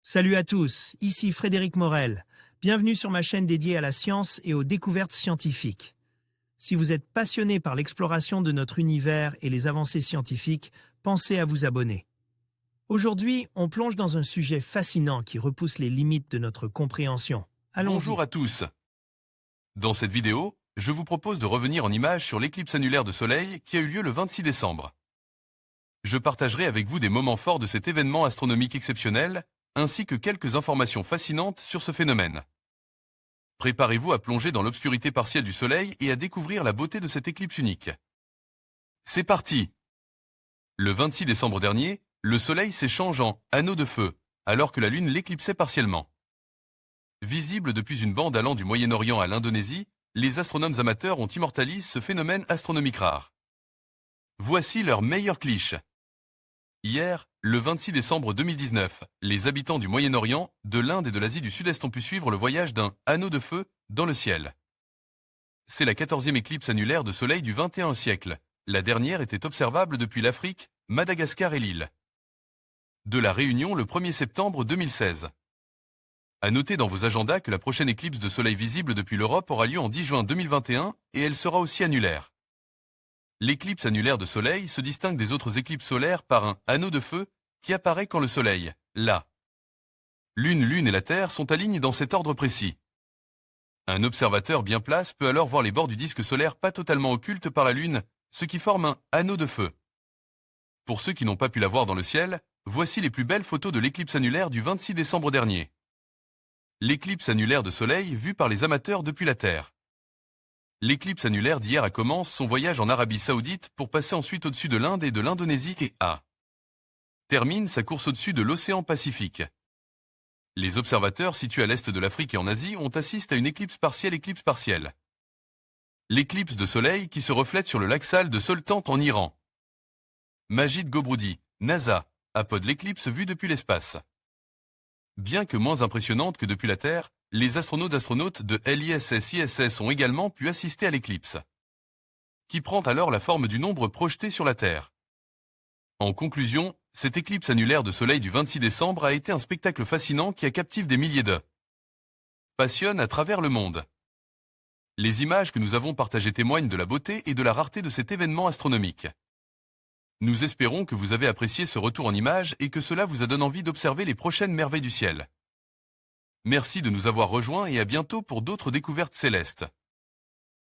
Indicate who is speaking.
Speaker 1: Salut à tous, ici Frédéric Morel. Bienvenue sur ma chaîne dédiée à la science et aux découvertes scientifiques. Si vous êtes passionné par l'exploration de notre univers et les avancées scientifiques, pensez à vous abonner. Aujourd'hui, on plonge dans un sujet fascinant qui repousse les limites de notre compréhension. Allons-y.
Speaker 2: Bonjour à tous. Dans cette vidéo, je vous propose de revenir en images sur l'éclipse annulaire de soleil qui a eu lieu le 26 décembre. Je partagerai avec vous des moments forts de cet événement astronomique exceptionnel, ainsi que quelques informations fascinantes sur ce phénomène. Préparez-vous à plonger dans l'obscurité partielle du soleil et à découvrir la beauté de cette éclipse unique. C'est parti! Le 26 décembre dernier, le soleil s'échange en anneau de feu, alors que la lune l'éclipsait partiellement. Visible depuis une bande allant du Moyen-Orient à l'Indonésie, les astronomes amateurs ont immortalisé ce phénomène astronomique rare. Voici leur meilleur cliché. Hier, le 26 décembre 2019, les habitants du Moyen-Orient, de l'Inde et de l'Asie du Sud-Est ont pu suivre le voyage d'un anneau de feu dans le ciel. C'est la 14e éclipse annulaire de soleil du XXIe siècle. La dernière était observable depuis l'Afrique, Madagascar et l'île de la Réunion le 1er septembre 2016. À noter dans vos agendas que la prochaine éclipse de soleil visible depuis l'Europe aura lieu en 10 juin 2021 et elle sera aussi annulaire. L'éclipse annulaire de soleil se distingue des autres éclipses solaires par un anneau de feu qui apparaît quand le soleil, la Lune et la Terre sont alignés dans cet ordre précis. Un observateur bien place peut alors voir les bords du disque solaire pas totalement occultes par la Lune, ce qui forme un anneau de feu. Pour ceux qui n'ont pas pu la voir dans le ciel, voici les plus belles photos de l'éclipse annulaire du 26 décembre dernier. L'éclipse annulaire de soleil vue par les amateurs depuis la Terre. L'éclipse annulaire d'hier a commencé son voyage en Arabie Saoudite pour passer ensuite au-dessus de l'Inde et de l'Indonésie et termine sa course au-dessus de l'océan Pacifique. Les observateurs situés à l'est de l'Afrique et en Asie ont assisté à une éclipse partielle. L'éclipse de soleil qui se reflète sur le lac Sal de Soltan en Iran. Majid Gobroudi, NASA, apode l'éclipse vue depuis l'espace. Bien que moins impressionnante que depuis la Terre, les astronautes de l'ISS-ISS ont également pu assister à l'éclipse, qui prend alors la forme du nombre projeté sur la Terre. En conclusion, cette éclipse annulaire de soleil du 26 décembre a été un spectacle fascinant qui a captivé des milliers de passionnes à travers le monde. Les images que nous avons partagées témoignent de la beauté et de la rareté de cet événement astronomique. Nous espérons que vous avez apprécié ce retour en images et que cela vous a donné envie d'observer les prochaines merveilles du ciel. Merci de nous avoir rejoints et à bientôt pour d'autres découvertes célestes.